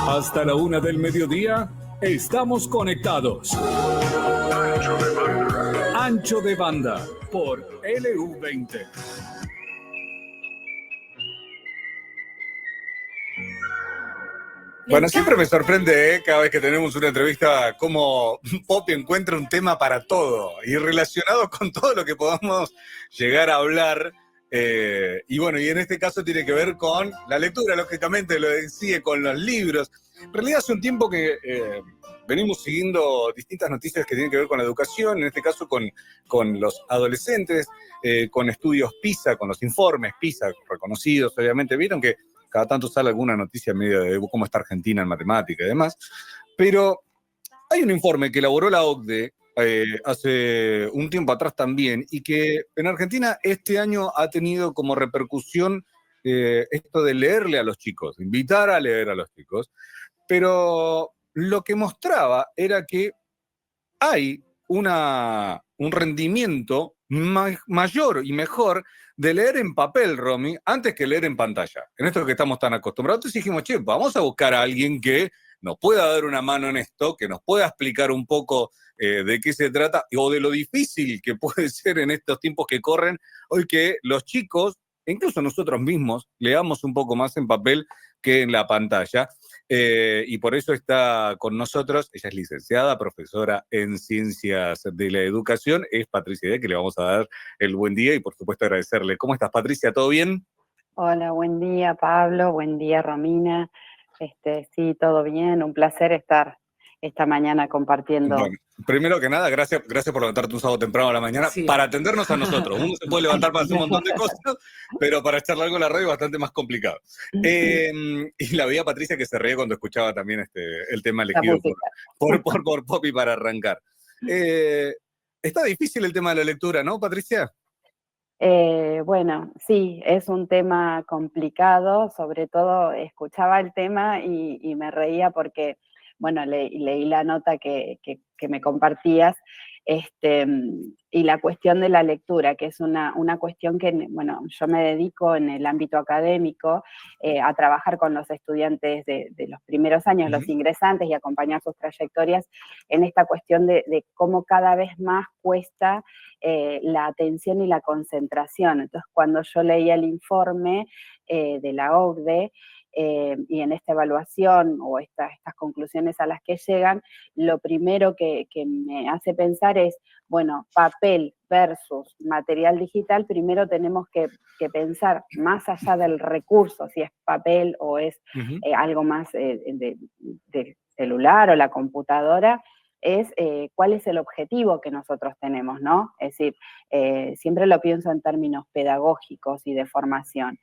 Hasta la 1 del mediodía, estamos conectados. Ancho de banda por LU20. Bueno, siempre me sorprende, cada vez que tenemos una entrevista, cómo Poppy encuentra un tema para todo y relacionado con todo lo que podamos llegar a hablar. Y bueno, y en este caso tiene que ver con la lectura, lógicamente, lo sigue con los libros. En realidad hace un tiempo que venimos siguiendo distintas noticias que tienen que ver con la educación, en este caso con los adolescentes, con estudios PISA, con los informes PISA reconocidos, obviamente. Vieron que cada tanto sale alguna noticia medio de cómo está Argentina en matemática y demás, pero hay un informe que elaboró la OCDE hace un tiempo atrás también, y que en Argentina este año ha tenido como repercusión esto de leerle a los chicos, invitar a leer a los chicos, pero lo que mostraba era que hay un rendimiento mayor y mejor de leer en papel, Romy, antes que leer en pantalla. En esto que estamos tan acostumbrados. Entonces dijimos, che, vamos a buscar a alguien que nos pueda dar una mano en esto, que nos pueda explicar un poco de qué se trata o de lo difícil que puede ser en estos tiempos que corren, hoy que los chicos, e incluso nosotros mismos, leamos un poco más en papel que en la pantalla. Y por eso está con nosotros, ella es licenciada, profesora en Ciencias de la Educación, es Patricia Idea, que le vamos a dar el buen día y por supuesto agradecerle. ¿Cómo estás, Patricia? ¿Todo bien? Hola, buen día, Pablo, buen día, Romina. Sí, todo bien, un placer estar esta mañana compartiendo. Bueno, primero que nada, gracias por levantarte un sábado temprano a la mañana, sí, para atendernos a nosotros. Uno se puede levantar para hacer un montón de cosas, pero para echarle algo en la radio es bastante más complicado. Y la veía Patricia que se reía cuando escuchaba también el tema elegido por Poppy para arrancar. Está difícil el tema de la lectura, ¿no, Patricia? Bueno, sí, es un tema complicado, sobre todo escuchaba el tema y me reía porque, bueno, leí la nota que me compartías, y la cuestión de la lectura, que es una cuestión que, bueno, yo me dedico en el ámbito académico a trabajar con los estudiantes de los primeros años, los ingresantes, y acompañar sus trayectorias en esta cuestión de cómo cada vez más cuesta la atención y la concentración. Entonces, cuando yo leía el informe de la OCDE, y en esta evaluación o estas conclusiones a las que llegan, lo primero que me hace pensar es, bueno, papel versus material digital, primero tenemos que pensar más allá del recurso, si es papel o es algo más de celular o la computadora, es cuál es el objetivo que nosotros tenemos, ¿no? Es decir, siempre lo pienso en términos pedagógicos y de formación.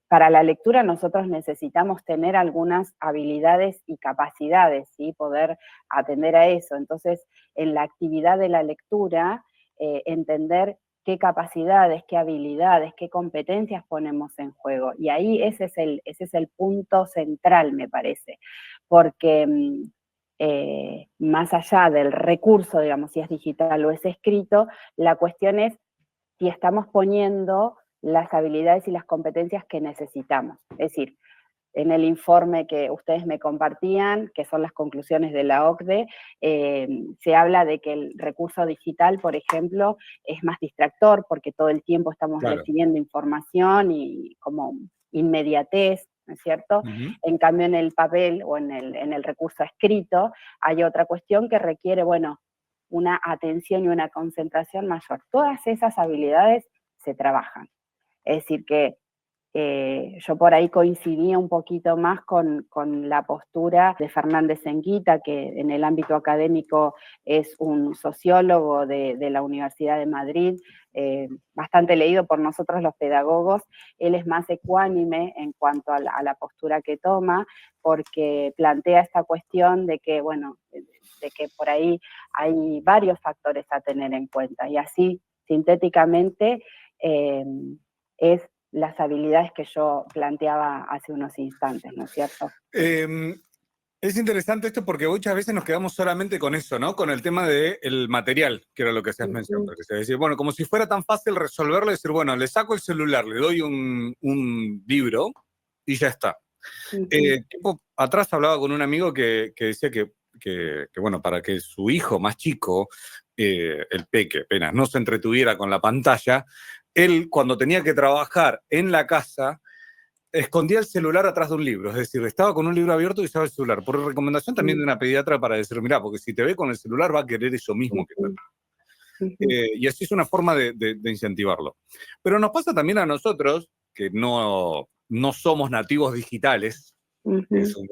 Para la lectura nosotros necesitamos tener algunas habilidades y capacidades, ¿sí? Poder atender a eso. Entonces, en la actividad de la lectura, entender qué capacidades, qué habilidades, qué competencias ponemos en juego. Y ahí ese es el punto central, me parece, porque más allá del recurso, digamos, si es digital o es escrito, la cuestión es si estamos poniendo las habilidades y las competencias que necesitamos. Es decir, en el informe que ustedes me compartían, que son las conclusiones de la OCDE, se habla de que el recurso digital, por ejemplo, es más distractor porque todo el tiempo estamos recibiendo información y como inmediatez, ¿no es cierto? En cambio, en el papel o en el recurso escrito hay otra cuestión que requiere, bueno, una atención y una concentración mayor. Todas esas habilidades se trabajan. Es decir, que yo por ahí coincidía un poquito más con la postura de Fernández Enguita, que en el ámbito académico es un sociólogo de la Universidad de Madrid, bastante leído por nosotros los pedagogos. Él es más ecuánime en cuanto a la postura que toma, porque plantea esta cuestión de que, bueno, de que por ahí hay varios factores a tener en cuenta, y así, sintéticamente, es las habilidades que yo planteaba hace unos instantes, ¿no es cierto? Es interesante esto porque muchas veces nos quedamos solamente con eso, ¿no? Con el tema del material, que era lo que hacías mención. Porque se decía, bueno, como si fuera tan fácil resolverlo, decir, bueno, le saco el celular, le doy un libro y ya está. Ujú. Tiempo atrás hablaba con un amigo que decía que, bueno, para que su hijo más chico, el peque apenas, no se entretuviera con la pantalla, él cuando tenía que trabajar en la casa, escondía el celular atrás de un libro, es decir, estaba con un libro abierto y usaba el celular, por recomendación también de una pediatra para decir, mirá, porque si te ve con el celular va a querer eso mismo que tú. Y así es una forma de incentivarlo. Pero nos pasa también a nosotros, que no somos nativos digitales, que es un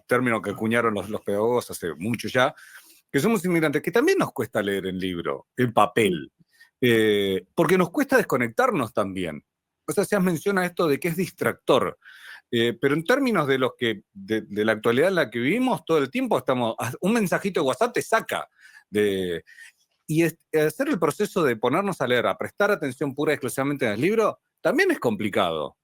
término que acuñaron los pedagogos hace mucho ya, que somos inmigrantes, que también nos cuesta leer en libro, en papel, porque nos cuesta desconectarnos también. O sea, se menciona esto de que es distractor, pero en términos de de la actualidad en la que vivimos, todo el tiempo un mensajito de WhatsApp te saca de... Y hacer el proceso de ponernos a leer, a prestar atención pura y exclusivamente en el libro, también es complicado.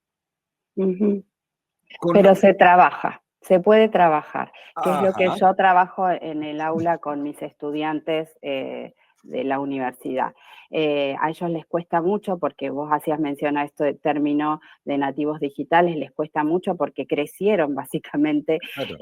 Pero se trabaja, se puede trabajar, que es lo que Ajá. yo trabajo en el aula con mis estudiantes de la universidad. A ellos les cuesta mucho, porque vos hacías mención a esto de término de nativos digitales, les cuesta mucho porque crecieron básicamente Claro.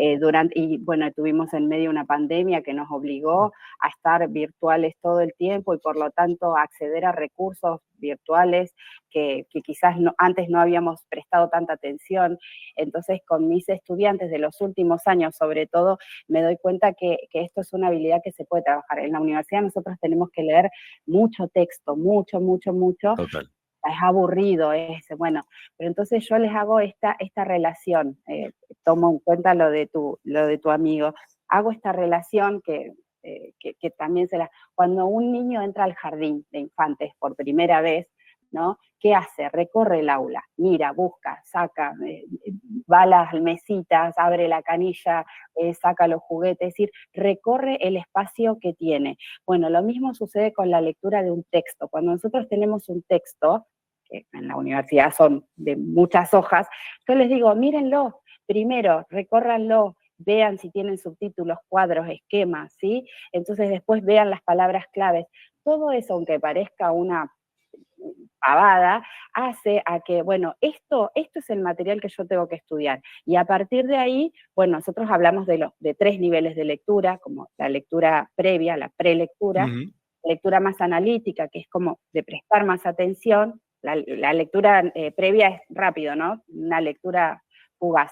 y bueno, tuvimos en medio una pandemia que nos obligó a estar virtuales todo el tiempo y por lo tanto acceder a recursos virtuales que quizás antes no habíamos prestado tanta atención. Entonces, con mis estudiantes de los últimos años, sobre todo, me doy cuenta que esto es una habilidad que se puede trabajar. En la universidad nosotros tenemos que leer mucho texto, mucho. Total. Es aburrido, bueno, pero entonces yo les hago esta relación, tomo en cuenta lo de tu amigo, hago esta relación que también cuando un niño entra al jardín de infantes por primera vez, ¿no? ¿Qué hace? Recorre el aula, mira, busca, saca, va a las mesitas, abre la canilla, saca los juguetes, es decir, recorre el espacio que tiene. Bueno, lo mismo sucede con la lectura de un texto. Cuando nosotros tenemos un texto, que en la universidad son de muchas hojas, yo les digo, mírenlo, primero, recórranlo, vean si tienen subtítulos, cuadros, esquemas, ¿sí? Entonces después vean las palabras claves. Todo eso, aunque parezca una pavada, hace a que, bueno, esto es el material que yo tengo que estudiar. Y a partir de ahí, bueno, nosotros hablamos de 3 niveles de lectura, como la lectura previa, la prelectura, lectura más analítica, que es como de prestar más atención. La lectura previa es rápido, ¿no? Una lectura fugaz.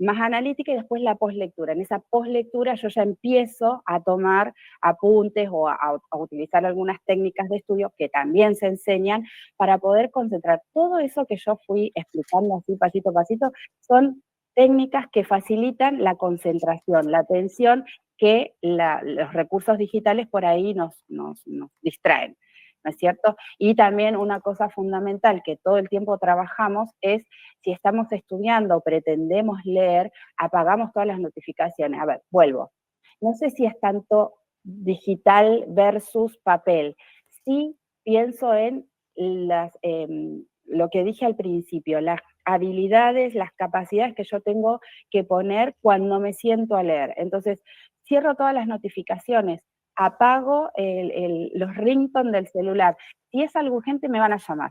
Más analítica y después la poslectura. En esa poslectura yo ya empiezo a tomar apuntes o a utilizar algunas técnicas de estudio que también se enseñan para poder concentrar. Todo eso que yo fui explicando así pasito a pasito son técnicas que facilitan la concentración, la atención que los recursos digitales por ahí nos distraen, ¿no es cierto? Y también una cosa fundamental que todo el tiempo trabajamos es, si estamos estudiando o pretendemos leer, apagamos todas las notificaciones. A ver, vuelvo. No sé si es tanto digital versus papel. Sí pienso en lo que dije al principio, las habilidades, las capacidades que yo tengo que poner cuando me siento a leer. Entonces, cierro todas las notificaciones, apago los ringtones del celular. Si es algo urgente, me van a llamar.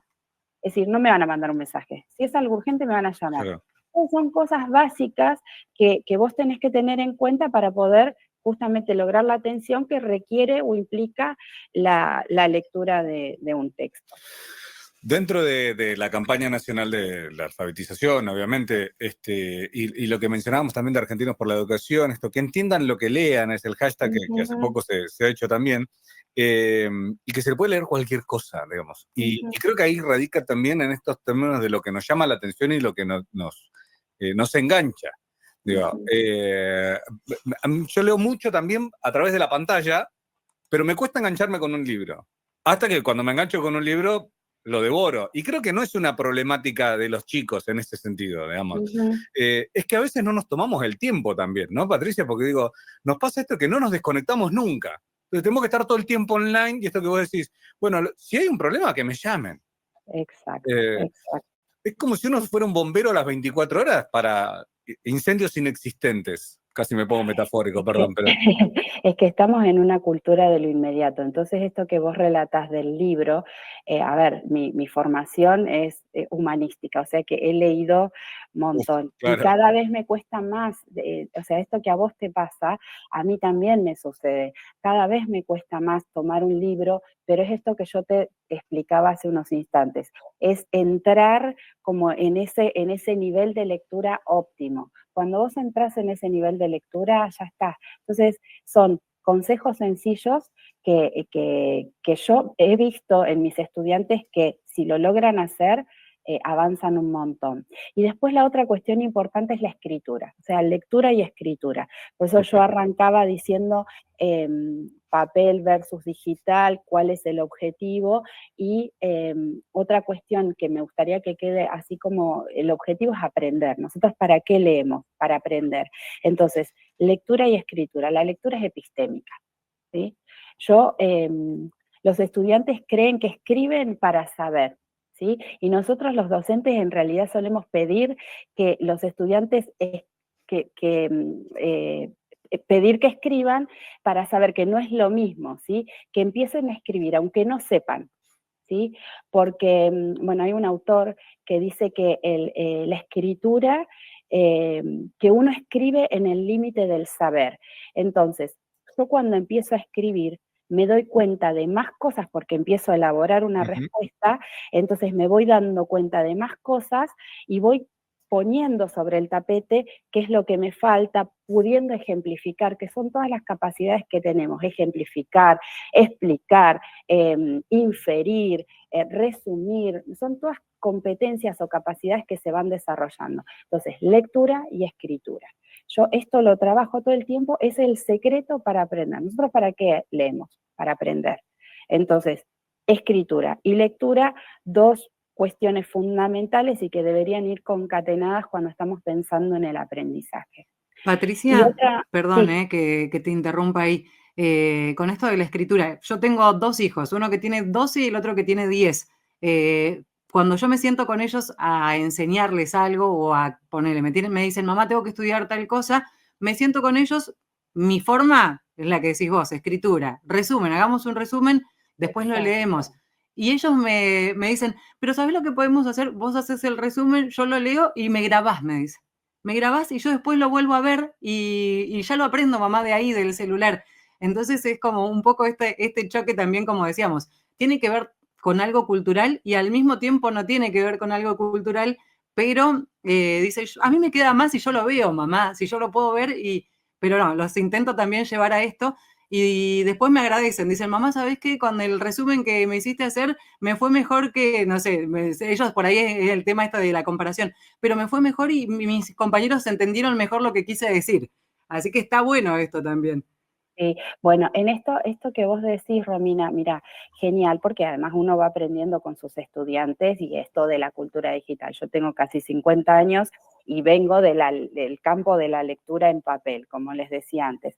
Es decir, no me van a mandar un mensaje. Si es algo urgente, me van a llamar. Claro. Son cosas básicas que vos tenés que tener en cuenta para poder justamente lograr la atención que requiere o implica la lectura de un texto. Dentro de la campaña nacional de la alfabetización, obviamente, y lo que mencionábamos también de Argentinos por la Educación, esto, que entiendan lo que lean, es el hashtag que hace poco se ha hecho también, y que se le puede leer cualquier cosa, digamos. Y creo que ahí radica también en estos términos de lo que nos llama la atención y lo que nos engancha. Digo, yo leo mucho también a través de la pantalla, pero me cuesta engancharme con un libro. Hasta que cuando me engancho con un libro, lo devoro. Y creo que no es una problemática de los chicos en ese sentido, digamos. Es que a veces no nos tomamos el tiempo también, ¿no, Patricia? Porque digo, nos pasa esto que no nos desconectamos nunca. Entonces tenemos que estar todo el tiempo online y esto que vos decís, bueno, si hay un problema, que me llamen. Exacto. Es como si uno fuera un bombero a las 24 horas para incendios inexistentes. Casi me pongo metafórico, perdón, pero... Es que estamos en una cultura de lo inmediato. Entonces, esto que vos relatás del libro, a ver, mi formación es humanística, o sea que he leído montón. Claro. Y cada vez me cuesta más, o sea, esto que a vos te pasa, a mí también me sucede. Cada vez me cuesta más tomar un libro, pero es esto que yo te explicaba hace unos instantes, es entrar como en ese nivel de lectura óptimo. Cuando vos entras en ese nivel de lectura, ya está. Entonces, son consejos sencillos que yo he visto en mis estudiantes que si lo logran hacer, avanzan un montón. Y después la otra cuestión importante es la escritura, o sea, lectura y escritura. Por eso yo arrancaba diciendo papel versus digital, cuál es el objetivo, y otra cuestión que me gustaría que quede así como el objetivo es aprender. ¿Nosotros para qué leemos? Para aprender. Entonces, lectura y escritura. La lectura es epistémica, ¿sí? Los estudiantes creen que escriben para saber, ¿sí? Y nosotros los docentes en realidad solemos pedir que los estudiantes pedir que escriban para saber que no es lo mismo, ¿sí? Que empiecen a escribir, aunque no sepan, ¿sí? Porque, bueno, hay un autor que dice que la escritura, que uno escribe en el límite del saber. Entonces, yo cuando empiezo a escribir, me doy cuenta de más cosas porque empiezo a elaborar una respuesta, entonces me voy dando cuenta de más cosas y voy poniendo sobre el tapete qué es lo que me falta, pudiendo ejemplificar, que son todas las capacidades que tenemos, ejemplificar, explicar, inferir, resumir, son todas competencias o capacidades que se van desarrollando. Entonces, lectura y escritura. Yo esto lo trabajo todo el tiempo, es el secreto para aprender. ¿Nosotros para qué leemos? Para aprender. Entonces, escritura y lectura, dos cuestiones fundamentales y que deberían ir concatenadas cuando estamos pensando en el aprendizaje. Patricia, perdón, sí. Que te interrumpa ahí. Con esto de la escritura, yo tengo 2 hijos, uno que tiene 12 y el otro que tiene 10. Cuando yo me siento con ellos a enseñarles algo o a ponerle, me dicen, mamá, tengo que estudiar tal cosa, me siento con ellos, mi forma es la que decís vos, escritura, resumen, hagamos un resumen, después lo leemos. Y ellos me dicen, pero ¿sabés lo que podemos hacer? Vos haces el resumen, yo lo leo y me grabás, me dicen. Me grabás y yo después lo vuelvo a ver y ya lo aprendo, mamá, de ahí, del celular. Entonces es como un poco este choque también, como decíamos, tiene que ver con algo cultural y al mismo tiempo no tiene que ver con algo cultural, pero dice, a mí me queda más si yo lo veo, mamá, si yo lo puedo ver, pero no, los intento también llevar a esto y después me agradecen, dicen, mamá, ¿sabés qué? Con el resumen que me hiciste hacer, me fue mejor que, no sé, ellos por ahí es el tema esto de la comparación, pero me fue mejor y mis compañeros entendieron mejor lo que quise decir. Así que está bueno esto también. Sí, bueno, en esto que vos decís, Romina, mira, genial, porque además uno va aprendiendo con sus estudiantes y esto de la cultura digital. Yo tengo casi 50 años y vengo del campo de la lectura en papel, como les decía antes,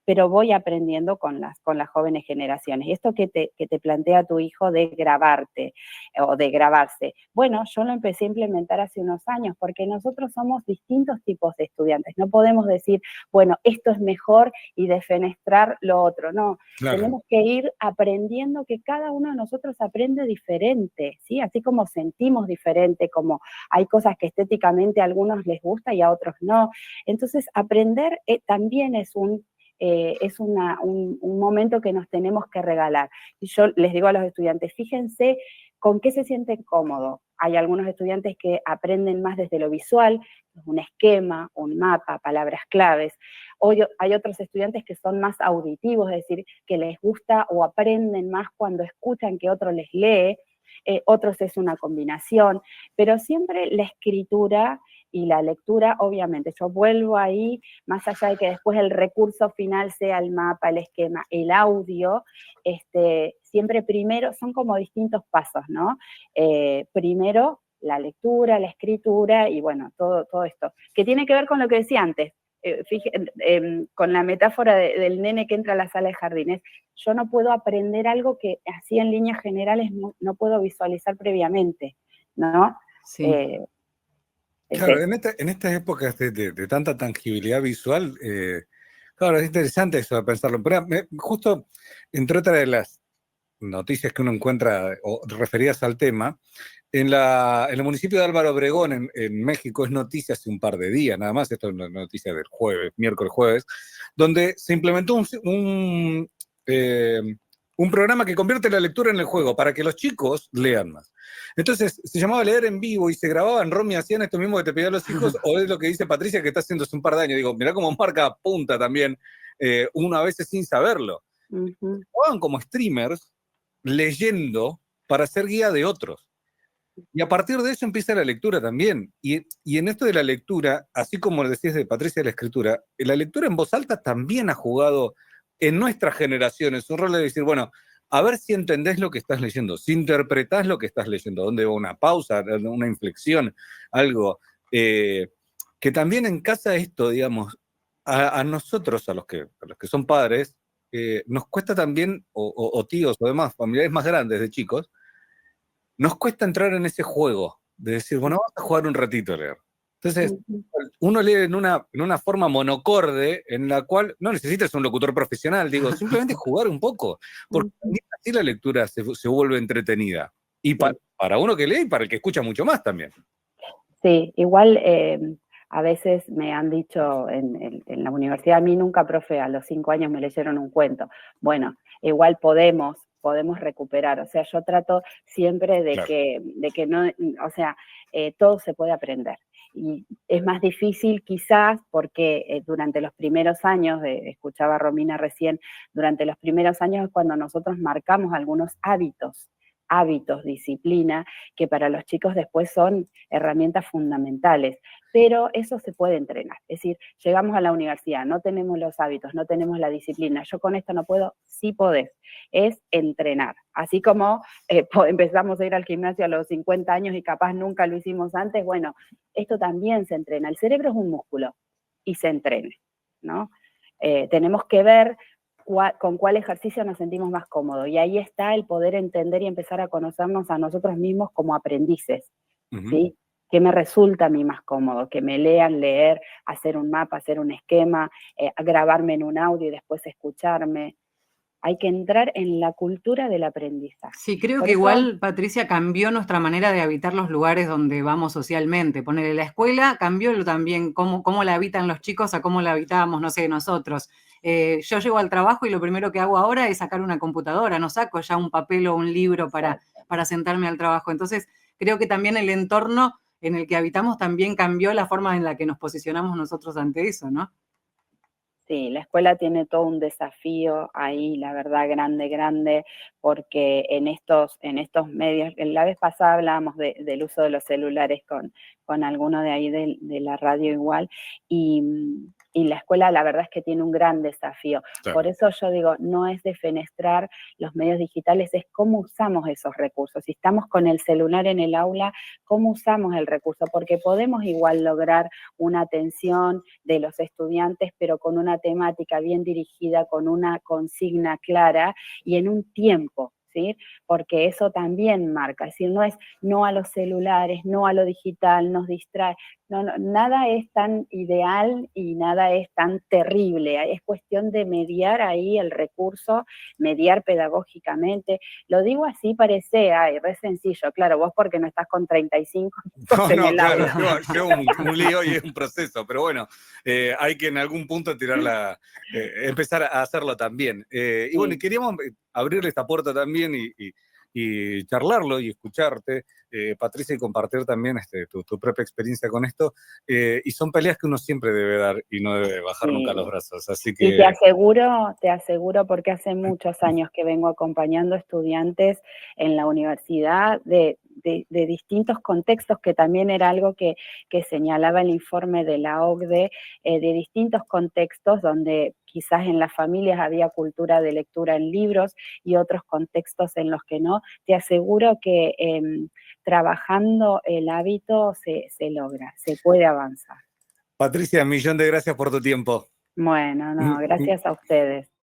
pero voy aprendiendo con las jóvenes generaciones. Y esto que te plantea tu hijo de grabarte o de grabarse, bueno, yo lo empecé a implementar hace unos años, porque nosotros somos distintos tipos de estudiantes. No podemos decir, bueno, esto es mejor y defenestrar lo otro. No, claro. Tenemos que ir aprendiendo que cada uno de nosotros aprende diferente, ¿sí? Así como sentimos diferente, como hay cosas que estéticamente a algunos les gusta y a otros no. Entonces, aprender también es un momento que nos tenemos que regalar. Y yo les digo a los estudiantes, fíjense con qué se sienten cómodos. Hay algunos estudiantes que aprenden más desde lo visual, un esquema, un mapa, palabras claves. Hay otros estudiantes que son más auditivos, es decir, que les gusta o aprenden más cuando escuchan que otro les lee. Otros es una combinación, pero siempre la escritura y la lectura, obviamente, yo vuelvo ahí, más allá de que después el recurso final sea el mapa, el esquema, el audio, siempre primero, son como distintos pasos, ¿no? Primero la lectura, la escritura y bueno, todo esto, que tiene que ver con lo que decía antes, con la metáfora del nene que entra a la sala de jardines. Yo no puedo aprender algo que así en líneas generales no puedo visualizar previamente, ¿no? Sí. Claro, en estas épocas de tanta tangibilidad visual, claro, es interesante eso de pensarlo. Pero justo entre otras de las noticias que uno encuentra o referidas al tema, en el municipio de Álvaro Obregón, en México, es noticia hace un par de días, nada más, esto es una noticia del jueves, miércoles, jueves, donde se implementó un programa que convierte la lectura en el juego para que los chicos lean más. Entonces, se llamaba Leer en Vivo y se grababan. Romy, ¿hacían esto mismo que te pedían los hijos? ¿O es lo que dice Patricia que está haciendo hace un par de años? Digo, mirá cómo marca punta también, uno a veces sin saberlo. Ujú. Juegan como streamers leyendo para ser guía de otros. Y a partir de eso empieza la lectura también. Y en esto de la lectura, así como decías de Patricia de la escritura, la lectura en voz alta también ha jugado en nuestras generaciones un rol de decir, bueno, a ver si entendés lo que estás leyendo, si interpretás lo que estás leyendo, dónde va una pausa, una inflexión, algo. Que también en casa esto, digamos, a nosotros, a los que son padres, nos cuesta también, o tíos o demás, familiares más grandes de chicos, nos cuesta entrar en ese juego de decir, bueno, vamos a jugar un ratito a leer. Entonces, Ujú. uno lee en una forma monocorde en la cual no necesitas un locutor profesional, digo, simplemente jugar un poco, porque Ujú. así la lectura se vuelve entretenida. Y Sí. para uno que lee y para el que escucha mucho más también. Sí, igual a veces me han dicho en la universidad, a mí nunca, profe, a los 5 años me leyeron un cuento. Bueno, igual podemos recuperar. O sea, yo trato siempre de Claro. que no, o sea, todo se puede aprender. Y es más difícil quizás porque durante los primeros años, escuchaba a Romina recién, durante los primeros años es cuando nosotros marcamos algunos hábitos, disciplina, que para los chicos después son herramientas fundamentales, pero eso se puede entrenar. Es decir, llegamos a la universidad, no tenemos los hábitos, no tenemos la disciplina, yo con esto no puedo, sí podés, es entrenar. Así como empezamos a ir al gimnasio a los 50 años y capaz nunca lo hicimos antes, bueno, esto también se entrena. El cerebro es un músculo y se entrena, ¿no? Tenemos que ver con cuál ejercicio nos sentimos más cómodos. Y ahí está el poder entender y empezar a conocernos a nosotros mismos como aprendices, Ujú. ¿sí? ¿Qué me resulta a mí más cómodo? Que me lean, leer, hacer un mapa, hacer un esquema, grabarme en un audio y después escucharme. Hay que entrar en la cultura del aprendizaje. Sí, creo Por que eso, igual, Patricia, cambió nuestra manera de habitar los lugares donde vamos socialmente. Ponerle la escuela, cambió también cómo la habitan los chicos a cómo la habitábamos, no sé, nosotros. Yo llego al trabajo y lo primero que hago ahora es sacar una computadora, no saco ya un papel o un libro para sentarme al trabajo. Entonces, creo que también el entorno en el que habitamos también cambió la forma en la que nos posicionamos nosotros ante eso, ¿no? sí, la escuela tiene todo un desafío ahí, la verdad, grande, grande, porque en estos medios, la vez pasada hablábamos del uso de los celulares con alguno de ahí de la radio igual, y la escuela la verdad es que tiene un gran desafío. Claro. Por eso yo digo, no es defenestrar los medios digitales, es cómo usamos esos recursos. Si estamos con el celular en el aula, cómo usamos el recurso, porque podemos igual lograr una atención de los estudiantes, pero con una temática bien dirigida, con una consigna clara y en un tiempo, ¿sí? Porque eso también marca, es decir, no es no a los celulares, no a lo digital, nos distrae, no, no, nada es tan ideal y nada es tan terrible, es cuestión de mediar ahí el recurso, mediar pedagógicamente, lo digo así, parece, ay, re sencillo, claro, vos porque no estás con 35 No, en no, el claro, aula. lleva un lío y es un proceso, pero bueno, hay que en algún punto empezar a hacerlo también. Y bueno, y Sí. queríamos abrirle esta puerta también y charlarlo y escucharte, Patricia, y compartir también tu propia experiencia con esto. Y son peleas que uno siempre debe dar y no debe bajar nunca los Sí. brazos. Así Y que, te aseguro, porque hace muchos años que vengo acompañando estudiantes en la universidad de distintos contextos, que también era algo que señalaba el informe de la OCDE, de distintos contextos donde quizás en las familias había cultura de lectura en libros y otros contextos en los que no. Te aseguro que trabajando el hábito se logra, se puede avanzar. Patricia, millón de gracias por tu tiempo. Bueno, no, gracias a ustedes.